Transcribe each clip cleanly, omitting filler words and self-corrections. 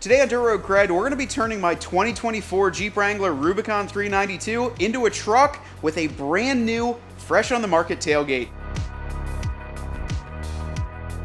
Today on Dirt Road CRED, we're going to be turning my 2024 Jeep Wrangler Rubicon 392 into a truck with a brand new, fresh on the market tailgate.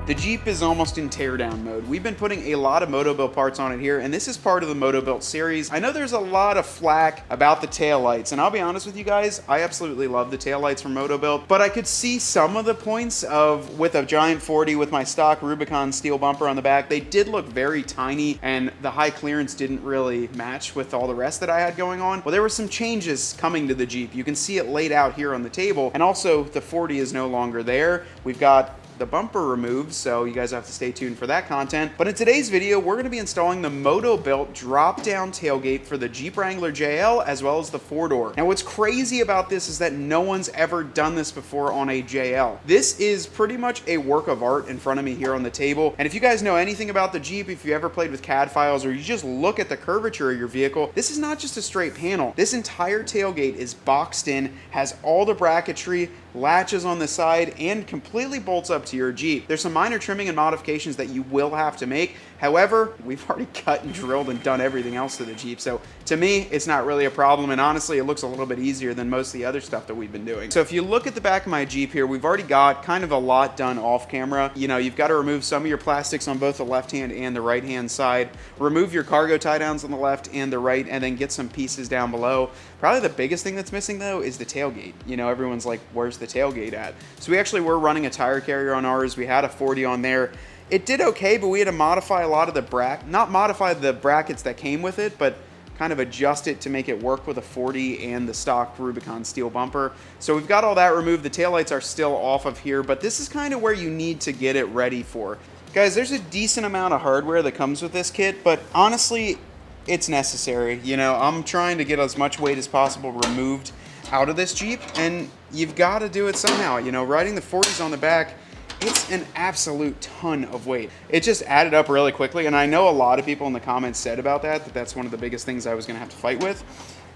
The Jeep is almost in teardown mode. We've been putting a lot of Motobilt parts on it here, and this is part of the Motobilt series. I know there's a lot of flack about the taillights, and I'll be honest with you guys, I absolutely love the taillights from Motobilt, but I could see some of the points of, with a giant 40 with my stock Rubicon steel bumper on the back, they did look very tiny, and the high clearance didn't really match with all the rest that I had going on. Well, there were some changes coming to the Jeep. You can see it laid out here on the table, and also the 40 is no longer there. We've got the bumper removed, so you guys have to stay tuned for that content. But in today's video, we're going to be installing the Motobilt drop-down tailgate for the Jeep Wrangler JL as well as the 4-door. Now, what's crazy about this is that no one's ever done this before on a JL. This is pretty much a work of art in front of me here on the table. And if you guys know anything about the Jeep, if you ever played with CAD files or you just look at the curvature of your vehicle, this is not just a straight panel. This entire tailgate is boxed in, has all the bracketry, latches on the side, and completely bolts up to your Jeep. There's some minor trimming and modifications that you will have to make. However, we've already cut and drilled and done everything else to the Jeep. So to me, it's not really a problem. And honestly, it looks a little bit easier than most of the other stuff that we've been doing. So if you look at the back of my Jeep here, we've already got kind of a lot done off camera. You know, you've got to remove some of your plastics on both the left hand and the right hand side, remove your cargo tie downs on the left and the right, and then get some pieces down below. Probably the biggest thing that's missing though is the tailgate. You know, everyone's like, where's the tailgate at? So we actually were running a tire carrier on ours. We had a 40 on there. It did okay, but we had to modify a lot of the not modify the brackets that came with it, but kind of adjust it to make it work with a 40 and the stock Rubicon steel bumper. So we've got all that removed. The taillights are still off of here, but this is kind of where you need to get it ready for. Guys, there's a decent amount of hardware that comes with this kit, but honestly, it's necessary. You know, I'm trying to get as much weight as possible removed out of this Jeep, and you've got to do it somehow. You know, riding the 40s on the back, it's an absolute ton of weight. It just added up really quickly, and I know a lot of people in the comments said about that that's one of the biggest things I was going to have to fight with.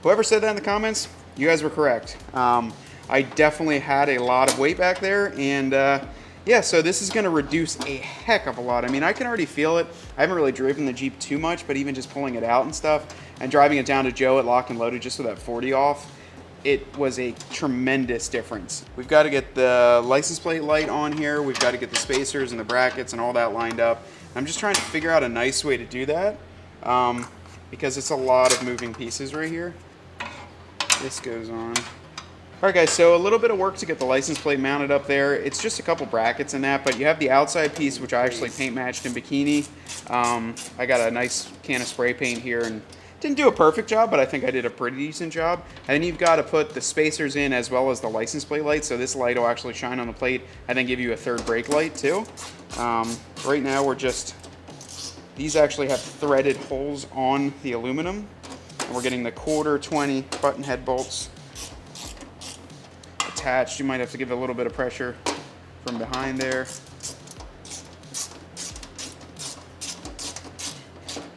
Whoever said that in the comments, you guys were correct. I definitely had a lot of weight back there, and yeah, so this is going to reduce a heck of a lot. I mean, I can already feel it. I haven't really driven the Jeep too much, but even just pulling it out and stuff and driving it down to Joe at Lock and Loaded just with that 40 off, it was a tremendous difference. We've got to get the license plate light on here. We've got to get the spacers and the brackets and all that lined up. I'm just trying to figure out a nice way to do that because it's a lot of moving pieces right here. This goes on. All right, guys, so a little bit of work to get the license plate mounted up there. It's just a couple brackets in that, but you have the outside piece, which I actually paint matched in bikini. I got a nice can of spray paint here and didn't do a perfect job, but I think I did a pretty decent job. And then you've got to put the spacers in as well as the license plate light. So this light will actually shine on the plate and then give you a third brake light too. Right now we're just, these actually have threaded holes on the aluminum. And we're getting the 1/4 20 button head bolts attached. You might have to give it a little bit of pressure from behind there.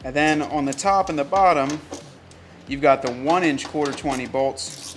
And then on the top and the bottom, you've got the 1-inch 1/4 20 bolts,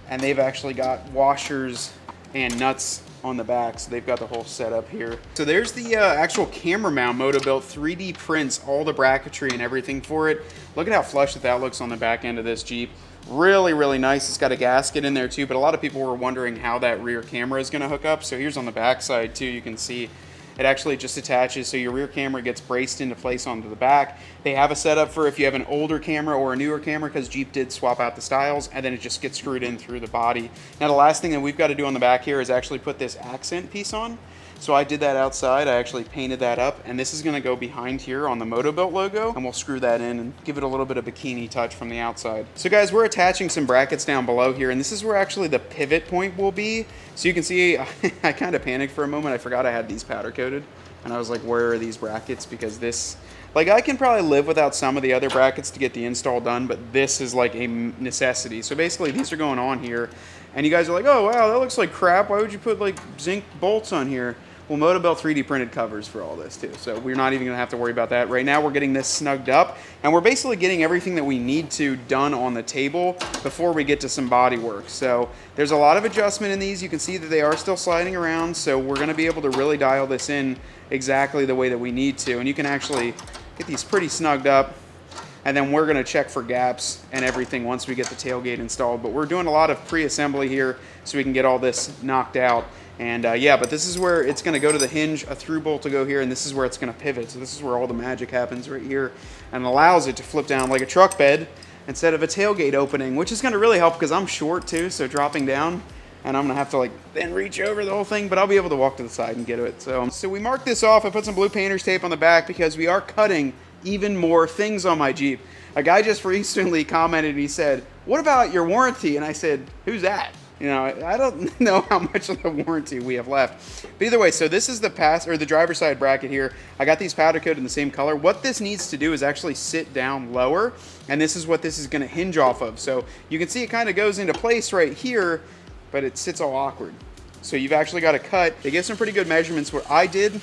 and they've actually got washers and nuts on the back, so they've got the whole setup here. So there's the actual camera mount Motobilt 3D prints all the bracketry and everything for it. Look at how flush that looks on the back end of this Jeep. Really, really nice. It's got a gasket in there too, but a lot of people were wondering how that rear camera is going to hook up. So here's on the back side too, you can see it actually just attaches, so your rear camera gets braced into place onto the back. They have a setup for if you have an older camera or a newer camera, because Jeep did swap out the styles, and then it just gets screwed in through the body. Now the last thing that we've got to do on the back here is actually put this accent piece on. So I did that outside. I actually painted that up, and this is going to go behind here on the Motobilt logo, and we'll screw that in and give it a little bit of bikini touch from the outside. So guys, we're attaching some brackets down below here, and this is where actually the pivot point will be. So you can see I kind of panicked for a moment. I forgot I had these powder coated, and I was like, where are these brackets? Because this, like, I can probably live without some of the other brackets to get the install done, but this is like a necessity. So basically these are going on here, and you guys are like, oh wow, that looks like crap. Why would you put like zinc bolts on here? Well, Motobilt 3D printed covers for all this too, so we're not even going to have to worry about that. Right now we're getting this snugged up, and we're basically getting everything that we need to done on the table before we get to some body work. So there's a lot of adjustment in these. You can see that they are still sliding around, so we're going to be able to really dial this in exactly the way that we need to. And you can actually get these pretty snugged up. And then we're gonna check for gaps and everything once we get the tailgate installed. But we're doing a lot of pre-assembly here so we can get all this knocked out. And yeah, but this is where it's gonna go to the hinge, a through bolt to go here, and this is where it's gonna pivot. So this is where all the magic happens right here, and allows it to flip down like a truck bed instead of a tailgate opening, which is gonna really help because I'm short too, so dropping down, and I'm gonna have to like then reach over the whole thing, but I'll be able to walk to the side and get it. So we marked this off. I put some blue painter's tape on the back because we are cutting even more things on my Jeep. A guy just recently commented, he said, "What about your warranty?" And I said, "Who's that?" You know, I don't know how much of the warranty we have left. But either way, so this is the driver's side bracket here. I got these powder coated in the same color. What this needs to do is actually sit down lower, and this is what this is gonna hinge off of. So you can see it kind of goes into place right here, but it sits all awkward. So you've actually got to cut. They give some pretty good measurements. What I did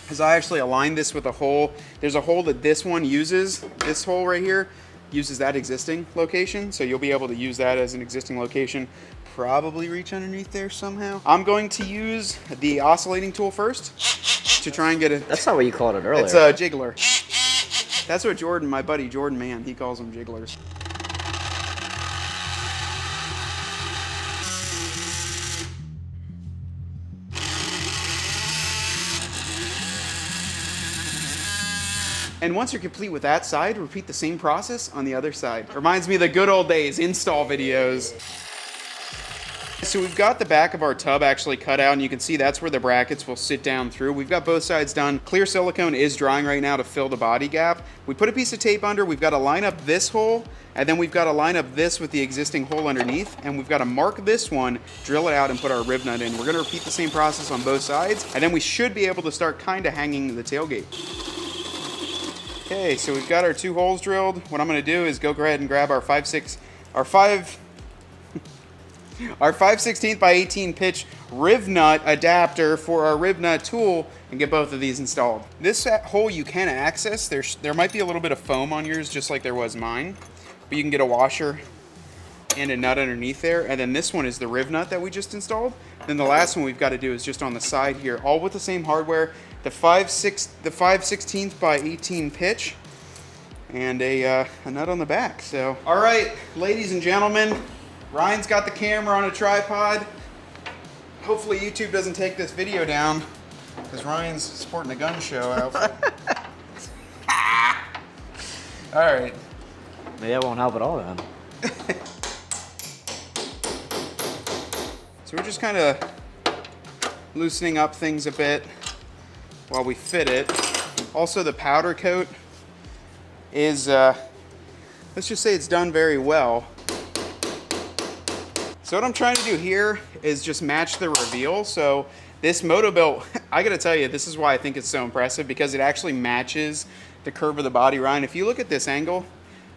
is I actually aligned this with a hole. There's a hole that this one uses. This hole right here uses that existing location. So you'll be able to use that as an existing location. Probably reach underneath there somehow. I'm going to use the oscillating tool first to try and get it. That's not what you called it earlier. It's a jiggler. That's what Jordan, my buddy Jordan Man, he calls them jigglers. And once you're complete with that side, repeat the same process on the other side. Reminds me of the good old days, install videos. So we've got the back of our tub actually cut out, and you can see that's where the brackets will sit down through. We've got both sides done. Clear silicone is drying right now to fill the body gap. We put a piece of tape under. We've got to line up this hole, and then we've got to line up this with the existing hole underneath, and we've got to mark this one, drill it out, and put our rib nut in. We're going to repeat the same process on both sides, and then we should be able to start kind of hanging the tailgate. Okay, so we've got our two holes drilled. What I'm gonna do is go ahead and grab our 5/16 by 18 pitch rib nut adapter for our rib nut tool and get both of these installed. This hole you can access. There might be a little bit of foam on yours, just like there was mine, but you can get a washer and a nut underneath there. And then this one is the rib nut that we just installed. Then the last one we've got to do is just on the side here, all with the same hardware. The 5/16 by 18 pitch, and a nut on the back. So, all right, ladies and gentlemen, Ryan's got the camera on a tripod. Hopefully YouTube doesn't take this video down, because Ryan's sporting a gun show outfit. All right. Maybe that won't help at all then. So we're just kind of loosening up things a bit while we fit it. Also, the powder coat is, let's just say it's done very well. So what I'm trying to do here is just match the reveal. So this Motobilt, I gotta tell you, this is why I think it's so impressive, because it actually matches the curve of the body, Ryan. If you look at this angle,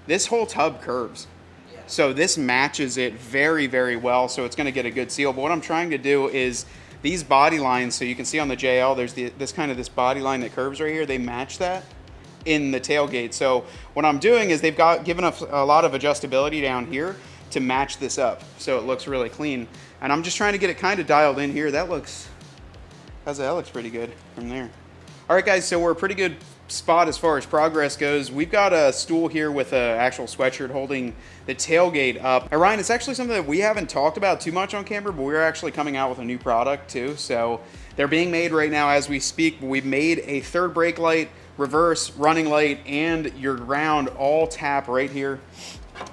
this whole tub curves. So this matches it very, very well. So it's gonna get a good seal. But what I'm trying to do is these body lines, so you can see on the JL, there's this body line that curves right here. They match that in the tailgate. So what I'm doing is they've given us a lot of adjustability down here to match this up, so it looks really clean. And I'm just trying to get it kind of dialed in here. That looks pretty good from there. All right, guys, so we're a pretty good spot as far as progress goes. We've got a stool here with an actual sweatshirt holding the tailgate up. Now, Ryan, it's actually something that we haven't talked about too much on camera, but we're actually coming out with a new product too. So they're being made right now as we speak. We've made a third brake light, reverse, running light, and your ground all tap right here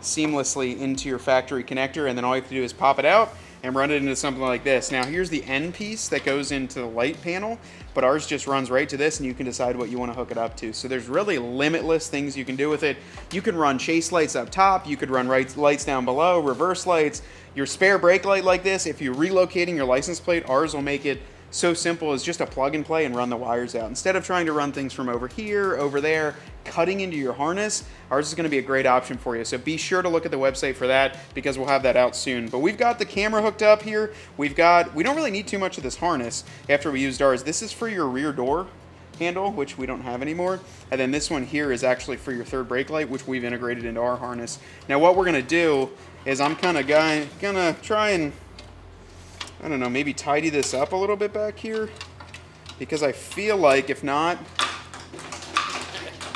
seamlessly into your factory connector, and then all you have to do is pop it out and run it into something like this. Now here's the end piece that goes into the light panel, but ours just runs right to this, and you can decide what you want to hook it up to. So there's really limitless things you can do with it. You can run chase lights up top, you could run lights down below, reverse lights, your spare brake light like this. If you're relocating your license plate, ours will make it so simple as just a plug and play and run the wires out. Instead of trying to run things from over here, over there, cutting into your harness, ours is gonna be a great option for you. So be sure to look at the website for that, because we'll have that out soon. But we've got the camera hooked up here. We don't really need too much of this harness after we used ours. This is for your rear door handle, which we don't have anymore. And then this one here is actually for your third brake light, which we've integrated into our harness. Now what we're gonna do is I'm kind of gonna try and, I don't know, maybe tidy this up a little bit back here, because I feel like if not,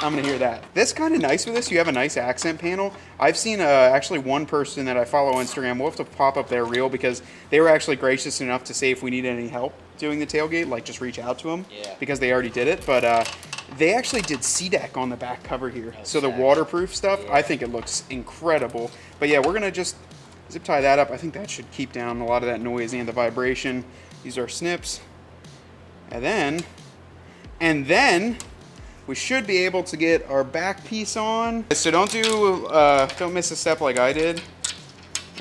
I'm gonna hear that. That's kind of nice with this. You have a nice accent panel. I've seen actually one person that I follow on Instagram. We'll have to pop up their reel because they were actually gracious enough to say if we need any help doing the tailgate, like just reach out to them. Yeah. Because they already did it. But they actually did CDEC on the back cover here. So the waterproof stuff, yeah. I think it looks incredible. But yeah, we're gonna just zip tie that up. I think that should keep down a lot of that noise and the vibration. These are snips. And then we should be able to get our back piece on. So don't miss a step like I did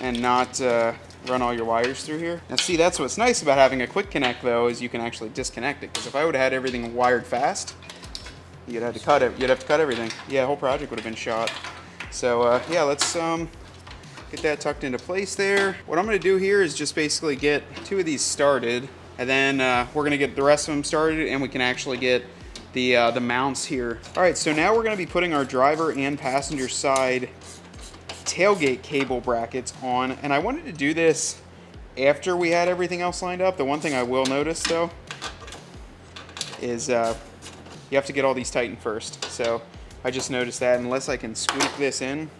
and not run all your wires through here. Now see, that's what's nice about having a quick connect though, is you can actually disconnect it. Because if I would have had everything wired fast, you'd have to cut it. You'd have to cut everything. Yeah, the whole project would have been shot. So yeah, let's get that tucked into place there. What I'm gonna do here is just basically get 2 of these started, and then we're gonna get the rest of them started, and we can actually get the mounts here. All right, so now we're gonna be putting our driver and passenger side tailgate cable brackets on, and I wanted to do this after we had everything else lined up. The one thing I will notice though is you have to get all these tightened first. So I just noticed that unless I can squeak this in,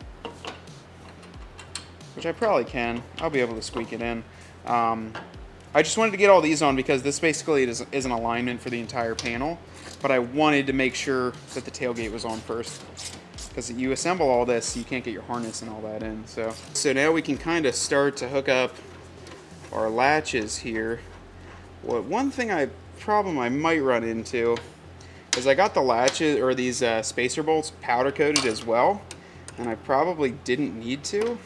which I probably can, I'll be able to squeak it in. I just wanted to get all these on because this basically is an alignment for the entire panel, but I wanted to make sure that the tailgate was on first. Because you assemble all this, you can't get your harness and all that in. So now we can kind of start to hook up our latches here. One problem I might run into is I got the latches, or these spacer bolts, powder coated as well, and I probably didn't need to.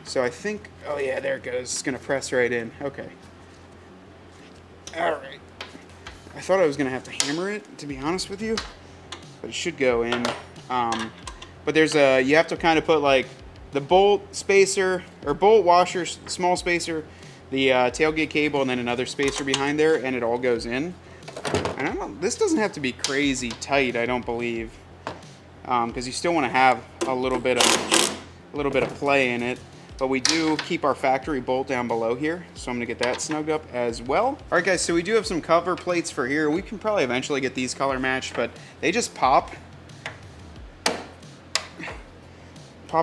So I think, oh yeah, there it goes. It's gonna press right in. Okay. All right. I thought I was gonna have to hammer it, to be honest with you, but it should go in. But there's you have to kind of put like the bolt spacer, or bolt washer, small spacer, the tailgate cable, and then another spacer behind there, and it all goes in. And this doesn't have to be crazy tight, I don't believe, because you still want to have a little bit of play in it. But we do keep our factory bolt down below here, so I'm gonna get that snugged up as well. All right guys, so we do have some cover plates for here. We can probably eventually get these color matched, but they just pop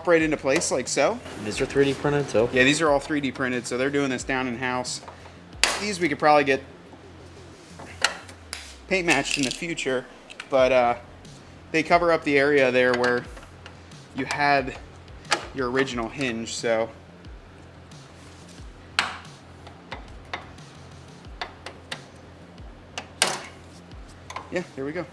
right into place like so. These are 3D printed too? Yeah, these are all 3D printed, so they're doing this down in-house. These we could probably get paint matched in the future, but they cover up the area there where you had your original hinge, so yeah, there we go.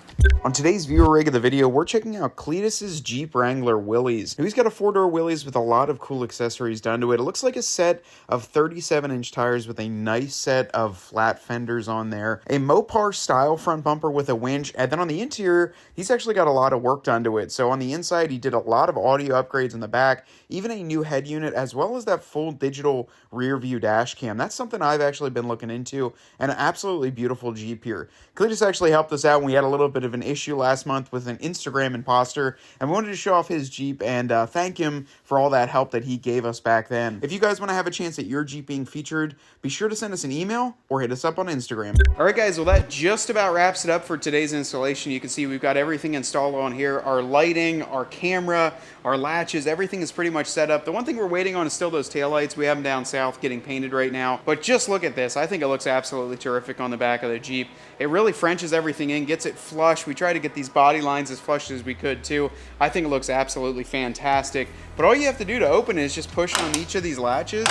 On today's viewer rig of the video, we're checking out Cletus's Jeep Wrangler Willys. Now, he's got a 4-door Willys with a lot of cool accessories done to it. It looks like a set of 37-inch tires with a nice set of flat fenders on there, a Mopar style front bumper with a winch, and then on the interior, he's actually got a lot of work done to it. So on the inside, he did a lot of audio upgrades in the back, even a new head unit, as well as that full digital rear view dash cam. That's something I've actually been looking into, and an absolutely beautiful Jeep here. Cletus actually helped us out when we had a little bit of an issue last month with an Instagram imposter, and we wanted to show off his Jeep and thank him for all that help that he gave us back then. If you guys want to have a chance at your Jeep being featured, be sure to send us an email or hit us up on Instagram. All right guys, well that just about wraps it up for today's installation. You can see we've got everything installed on here. Our lighting, our camera, our latches, everything is pretty much set up. The one thing we're waiting on is still those taillights. We have them down south getting painted right now, but just look at this. I think it looks absolutely terrific on the back of the Jeep. It really Frenches everything in, gets it flush. We try to get these body lines as flush as we could too. I think it looks absolutely fantastic. But all you have to do to open it is just push on each of these latches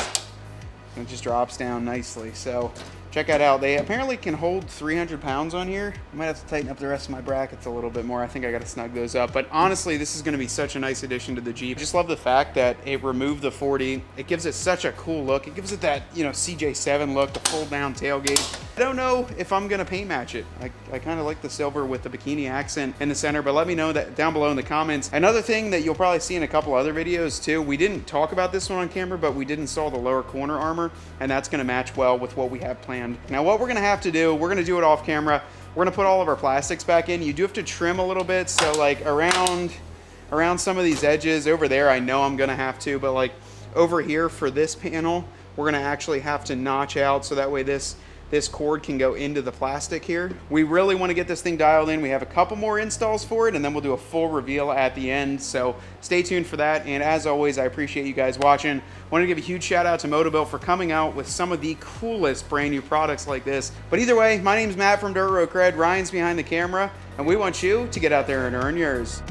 and it just drops down nicely. So check that out. They apparently can hold 300 pounds on here. I might have to tighten up the rest of my brackets a little bit more. I think I got to snug those up. But honestly, this is going to be such a nice addition to the Jeep. I just love the fact that it removed the 40. It gives it such a cool look. It gives it that, you know, CJ7 look, the fold down tailgate. I don't know if I'm going to paint match it. I kind of like the silver with the bikini accent in the center, but let me know that down below in the comments. Another thing that you'll probably see in a couple other videos too, we didn't talk about this one on camera, but we did install the lower corner armor, and that's going to match well with what we have planned. Now what we're going to have to do, we're going to do it off camera. We're going to put all of our plastics back in. You do have to trim a little bit, so like around some of these edges over there, I know I'm going to have to, but like over here for this panel, we're going to actually have to notch out so that way this this cord can go into the plastic here. We really want to get this thing dialed in. We have a couple more installs for it, and then we'll do a full reveal at the end. So stay tuned for that. And as always, I appreciate you guys watching. Want to give a huge shout out to Motobilt for coming out with some of the coolest brand new products like this. But either way, my name's Matt from Dirt Road CRED. Ryan's behind the camera, and we want you to get out there and earn yours.